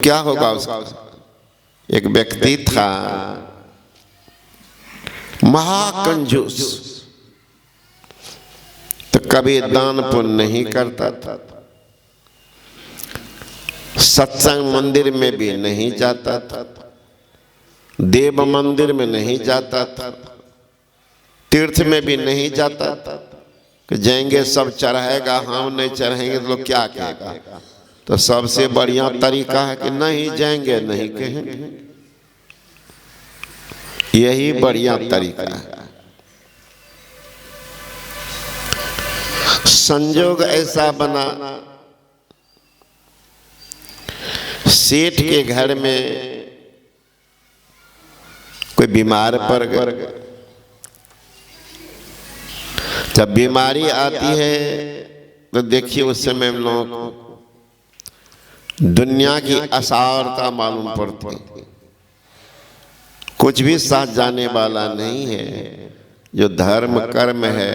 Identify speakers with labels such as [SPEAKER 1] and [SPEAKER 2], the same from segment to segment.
[SPEAKER 1] क्या होगा उसका? एक व्यक्ति था महाकंजूस, तो कभी दान पुण्य नहीं करता था, सत्संग मंदिर में भी नहीं जाता था, देव मंदिर में नहीं जाता था, तीर्थ में भी नहीं जाता था कि जाएंगे सब चढ़ाएगा, हम नहीं चढ़ाएंगे तो लोग क्या कहेगा। तो सबसे बढ़िया तरीका है कि नहीं जाएंगे, नहीं कहेंगे, यही बढ़िया तरीका है। संजोग ऐसा बना, सेठ के घर में कोई बीमार पड़ गया। जब बीमारी आती है तो देखिए उस समय हम लोग दुनिया की असारता मालूम पड़ती है, कुछ भी साथ जाने वाला नहीं है। जो धर्म कर्म है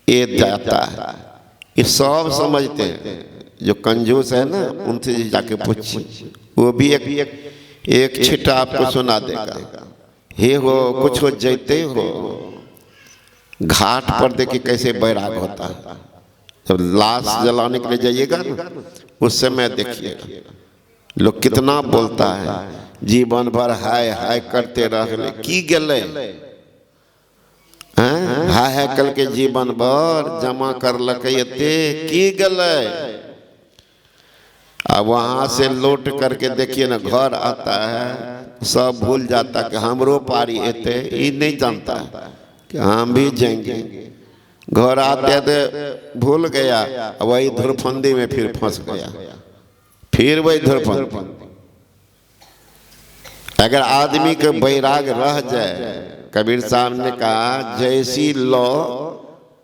[SPEAKER 1] ये जाता है, ये सब समझते हैं। जो कंजूस है ना उनसे जाके पूछिए, वो भी एक छिट्टा आपको सुना देगा। हे हो कुछ हो जैते हो, घाट पर देखिए कैसे बैराग होता है। जब लाश जलाने के लिए जाइएगा ना उस समय देखिएगा लोग कितना बोलता है, जीवन भर हाय हाय करते रह की गले, हाय हाय कल के जीवन भर जमा कर लकते की गले। अब वहां से लौट करके देखिए ना घर आता है, सब भूल जाता कि हमरो पारी एते, ये नहीं जानता कि हम भी जाएंगे। घर आते थे भूल गया, वही धुरफंदी में फिर फंस गया, फिर वही धुरफंदी। अगर आदमी के बैराग रह जाए, कबीर साहब ने कहा जैसी लौ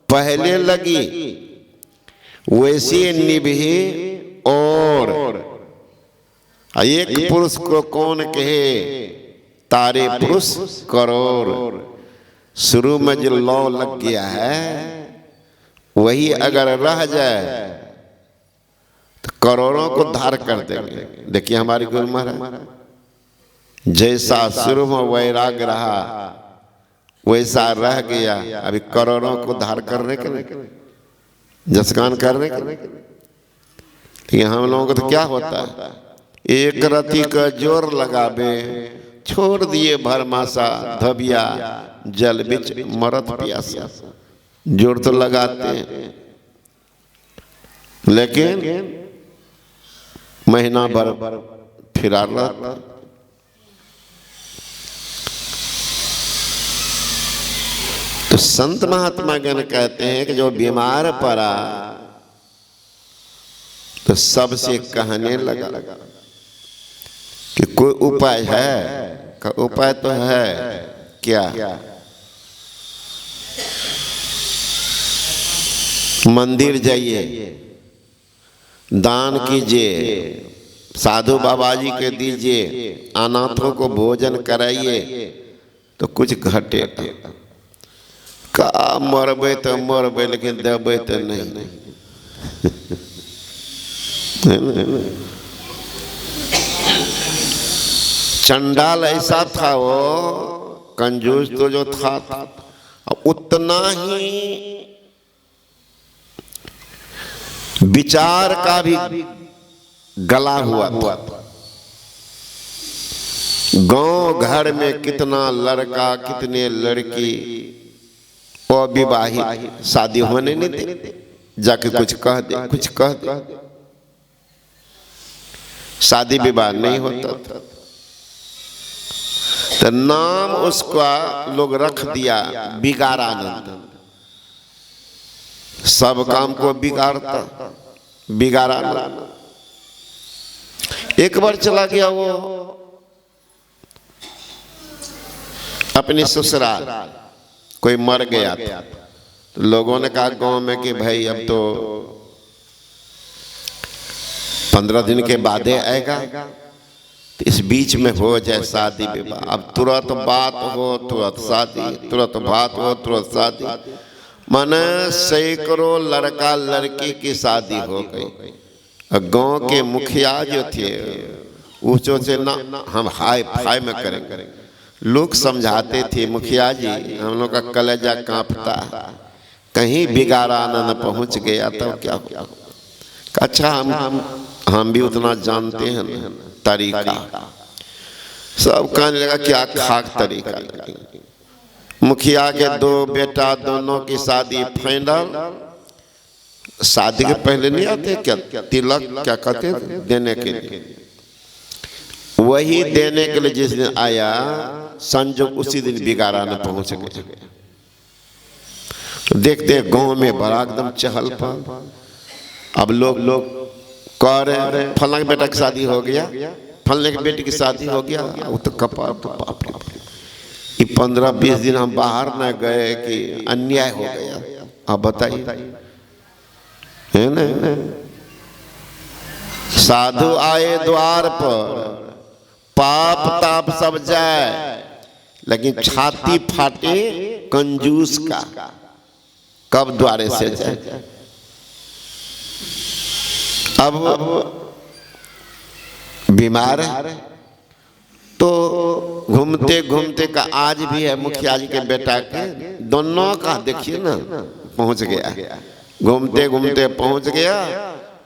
[SPEAKER 1] पहले लगी वैसी निभी, और एक पुरुष को कौन कहे तारे पुरुष करोड़। शुरू में जो लौ लग गया है वही अगर रह जाए तो करोड़ों को धार कर देंगे। देखिए हमारी गुरु महाराज जैसा शुरू में वैराग रहा वैसा रह गया, अभी करोड़ों को धार करने के जसकान करने के। हम लोगों को तो क्या होता है, एक रति का जोर लगावे छोड़ दिए भरमासा, धबिया जल बिच मरत प्यासा। जोर तो लगाते हैं लेकिन महीना भर फिरा रहता। तो संत महात्मा गण कहते हैं कि जो बीमार पड़ा तो सबसे कहने लगा कि कोई उपाय है? का उपाय तो है क्या? मंदिर जाइए, दान कीजिए, साधु बाबा जी के दीजिए, अनाथों को भोजन कराइए तो कुछ घटे। का मरबे तो मरबे लेकिन देबे तो नहीं। चंडाल ऐसा था वो, कंजूस तो जो था उतना ही विचार का भी गला हुआ था। गांव घर में कितना लड़का कितने लड़की अविवाहित शादी होने नहीं देते, जाके कुछ कह दे कुछ कह दे, शादी विवाह नहीं होता था। तो नाम उसका लोग रख दिया बिगाड़ानंद। सब काम को बिगाड़ता, बिगाड़ानंद। एक बार चला गया वो अपने ससुराल, कोई मर गया था। तो लोगों ने कहा गांव में कि भाई अब तो 15 दिन के बाद आएगा, तो इस बीच में हो जाए शादी विवाह। अब तुरंत बात हो तुरंत शादी, तुरंत बात हो तुरंत शादी। माने सैकड़ों लड़का लड़की की शादी हो गई। गांव के मुखिया जो थे वो सोचे ना हम हाय फाय में करेंगे। लोग समझाते थे मुखिया जी हम लोग का कलेजा कांपता, कहीं बिगाड़ा न पहुंच गया तो क्या होगा। अच्छा हम भी उतना जानते हैं ना तरीका। सब कहने लगा क्या खाक तरीका। मुखिया के दो बेटा दोनों की शादी फाइनल। शादी के पहले नहीं आते क्या तिलक क्या कहते देने के लिए, वही देने के लिए जिस दिन आया संजोग उसी दिन बिगाड़ा न पहुंच गए। देखते गांव में बड़ा एकदम चहल पहल। अब लोग कह रहे फलां के बेटा की शादी हो गया, फलने के बेटे की शादी हो गया। वो तो कपार तो बाप रे, ये 15-20 दिन हम बाहर न गए कि अन्याय हो गया। आप बताइए है ना। साधु आए द्वार पर पाप ताप सब जाए, लेकिन छाती फाटे कंजूस का कब द्वारे से जाए। अब बीमार है तो घूमते घूमते का आज भी है मुखिया जी के बेटा के दोनों का देखिए ना पहुंच गया। घूमते घूमते पहुंच गया।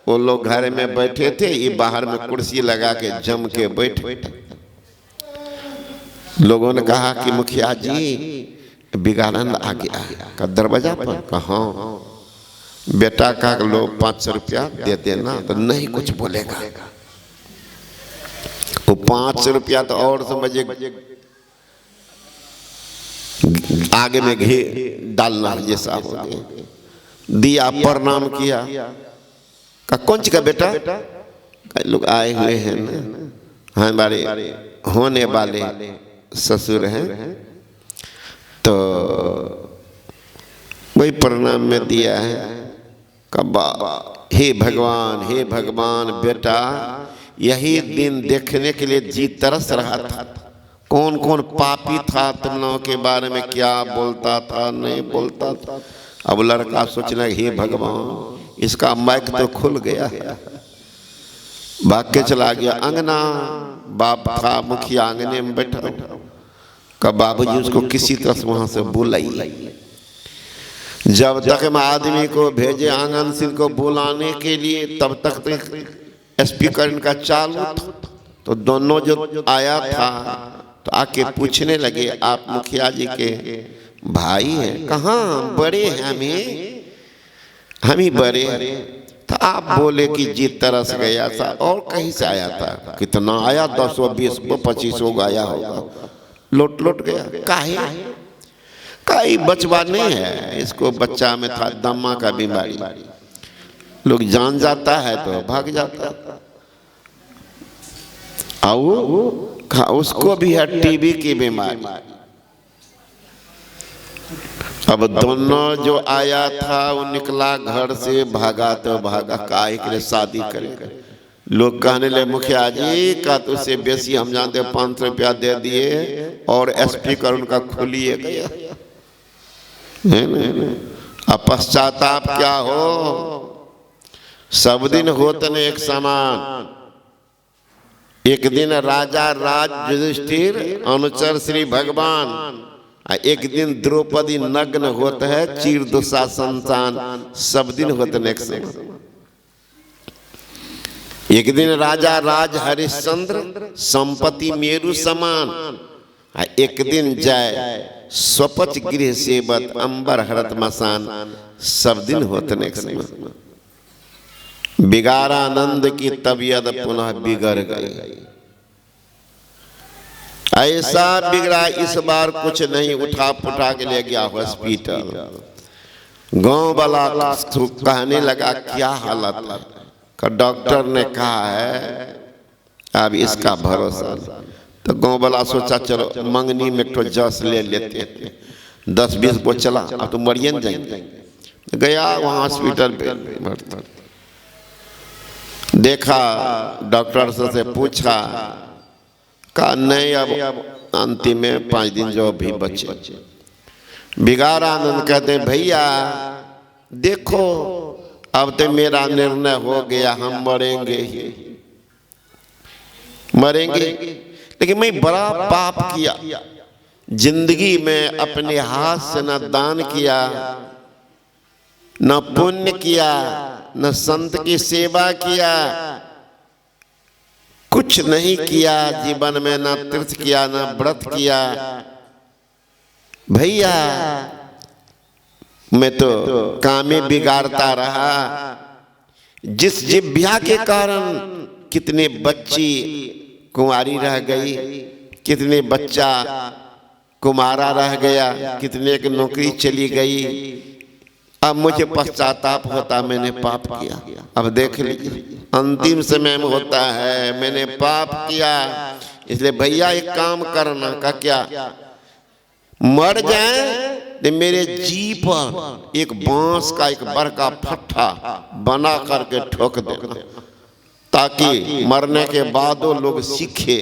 [SPEAKER 1] वो लोग घर में बैठे थे, ये बाहर में कुर्सी लगा के जम के बैठे। लोगों ने कहा कि मुखिया जी बिगाड़न आ गया का दरवाजा पर। कहा बेटा का लो 500 रुपया दे देना, तो नहीं कुछ बोलेगा। वो 500 रुपया तो और समझे आगे में घी डालना जैसा हो गया। दिया प्रणाम किया। का कौन का बेटा लोग आए हुए हैं ना हमारे होने वाले ससुर हैं, तो वही प्रणाम में दिया है। कब्बा हे भगवान बेटा यही दिन देखने के लिए जी तरस रहा था। कौन कौन पापी था तुम लोगों के बारे में, क्या बोलता था नहीं बोलता था। अब लड़का सोचना हे भगवान इसका माइक तो खुल गया। भाग के चला गया अंगना। बाप था मुखिया आंगने में बैठा। कब बाबूजी उसको किसी तरह से वहां से बुलाई। जब तक हम आदमी को भेजे आंगन सिंह को बुलाने के लिए, तब तक तो स्पीकर इनका चालू था। तो दोनों जो आया था तो आके पूछने लगे आप मुखिया जी के भाई हैं? कहाँ बड़े हैं हम ही बड़े। तो आप बोले कि जी तरस गया था। और कहीं से आया था? कितना आया? 10 20 25 आया होगा। लोट गया। काहे बचवा नहीं है इसको। बच्चा में था दमा का बीमारी। लोग जान जाता है तो भाग जाता है। उसको भी है टीबी की बीमारी। अब दोनों जो आया था वो निकला घर से भागा तो भागा। काहे के लिए शादी करे। लोग कहने लगे मुखिया जी का तो उससे बेसी हम जानते 500 रुपया दे दिए और स्पीकर उनका खुलिए गया है ना। अब पश्चाताप क्या हो। सब दिन होते न एक समान। एक दिन राजा राज युधिष्ठिर अनुचर श्री भगवान, एक दिन द्रौपदी नग्न होते है चीर दुशासन संतान। सब दिन होते न एक समान। एक दिन राजा राज हरिश्चंद्र संपत्ति मेरु समान। एक दिन जय स्वपच गृह सेवत अंबर हरत मसान। सब दिन होते न एक समान। बिगारानंद की तबीयत पुनः बिगड़ गई। ऐसा बिगड़ा इस बार कुछ नहीं, उठा पुठा के ले गया हॉस्पिटल। गांव वाला कहने लगा क्या हालत है। डॉक्टर ने कहा है अब इसका भरोसा। तो गांव वाला सोचा चलो मंगनी में एक जस ले लेते हैं। 10-20 को चला, अब तो मरियन जाएंगे। गया वहां हॉस्पिटल पे देखा। डॉक्टर से पूछा का नहीं अब अंतिम में 5 दिन जो भी बचे। बिगारानंद कहते भैया देखो अब तो मेरा निर्णय हो गया, हम मरेंगे ही मरेंगे। लेकिन मैं बड़ा पाप किया, जिंदगी में अपने हाथ से न दान किया, न पुण्य किया, न संत की सेवा किया, कुछ नहीं किया जीवन में, न तीर्थ किया, न व्रत किया। भैया मैं तो काम में बिगाड़ता रहा। जिस जिभ्या के कारण कितने बच्ची कुंवारी रह गई, कितने बच्चा कुमारा रह गया, कितने की नौकरी चली गई। अब मुझे पश्चाताप होता, मैंने पाप किया। अब देख लीजिए अंतिम समय में होता है मैंने पाप किया। इसलिए भैया एक काम करना का, क्या मर जाए तो मेरे जी पर एक बांस का एक बड़का फट्टा बना करके ठोक देना, ताकि मरने के बाद वो लोग सीखे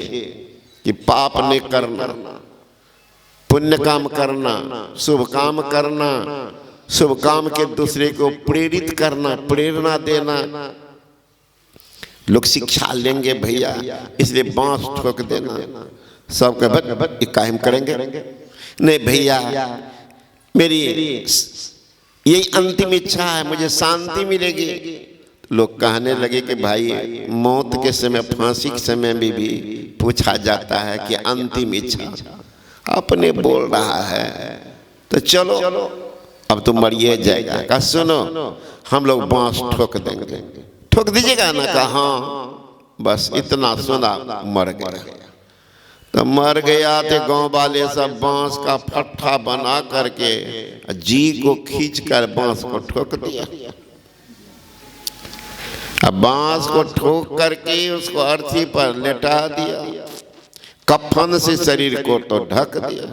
[SPEAKER 1] कि पाप नहीं करना, पुण्य काम करना, शुभ काम करना, शुभ काम के दूसरे को प्रेरित करना, प्रेरणा देना। लोग शिक्षा लेंगे भैया, इसलिए बांस ठोक देना। सब के कायम करेंगे नहीं भैया, मेरी यही अंतिम इच्छा है, मुझे शांति मिलेगी। लोग कहने लगे कि भाई मौत के समय, फांसी के समय में भी पूछा जाता है कि अंतिम इच्छा, अपने बोल रहा है तो चलो अब तो मरिए जाएगा। कहा सुनो हम लोग बांस ठोक देंगे, ठोक दीजिएगा ना। कहा हाँ, बस इतना सुना, मर गया। तो मर गया तो गांव वाले सब बांस का फट्टा बना करके जी को खींचकर बांस को ठोक दिया। अब बांस को ठोक करके उसको अर्थी पर लेटा दिया, कफन से शरीर को तो ढक दिया।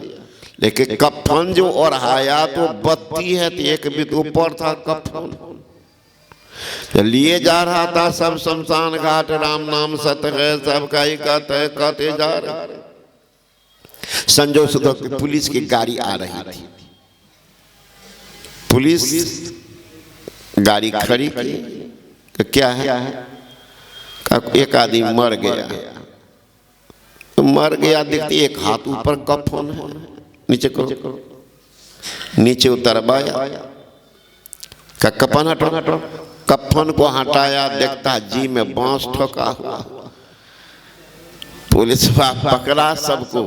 [SPEAKER 1] लेकिन कफन जो ओढ़ाया तो बत्ती है, तो एक भी ऊपर था कफन। तो लिए जा रहा था सब शमशान घाट, राम नाम सत्य है, सबका ही कहते जा रहे। संजोग से पुलिस की गाड़ी आ रही थी, पुलिस गाड़ी खड़ी की। तो क्या है, एक आदमी मर गया। तो मर गया देखती एक हाथ ऊपर कफन है, नीचे करो, नीचे उतरवाया, कफन हटो, कफन को हटाया, देखता जी में बांस ठोका हुआ। पुलिस पकड़ा सबको,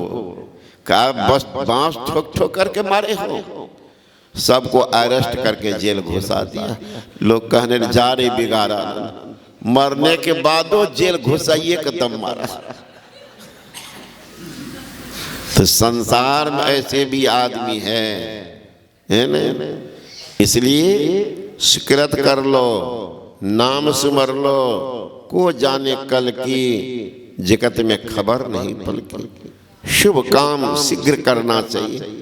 [SPEAKER 1] कहा बस बांस ठोक ठोक करके मारे हो। सबको अरेस्ट करके जेल घुसा दिया। लोग कहने जा रहे बिगाड़ा, मरने के बाद जेल घुसाइए कदम मारा। तो संसार में ऐसे भी आदमी है ना। इसलिए सुकृत कर लो, नाम सुमर लो, को जाने कल की जगत में खबर नहीं पलकी। शुभ काम शीघ्र करना चाहिए।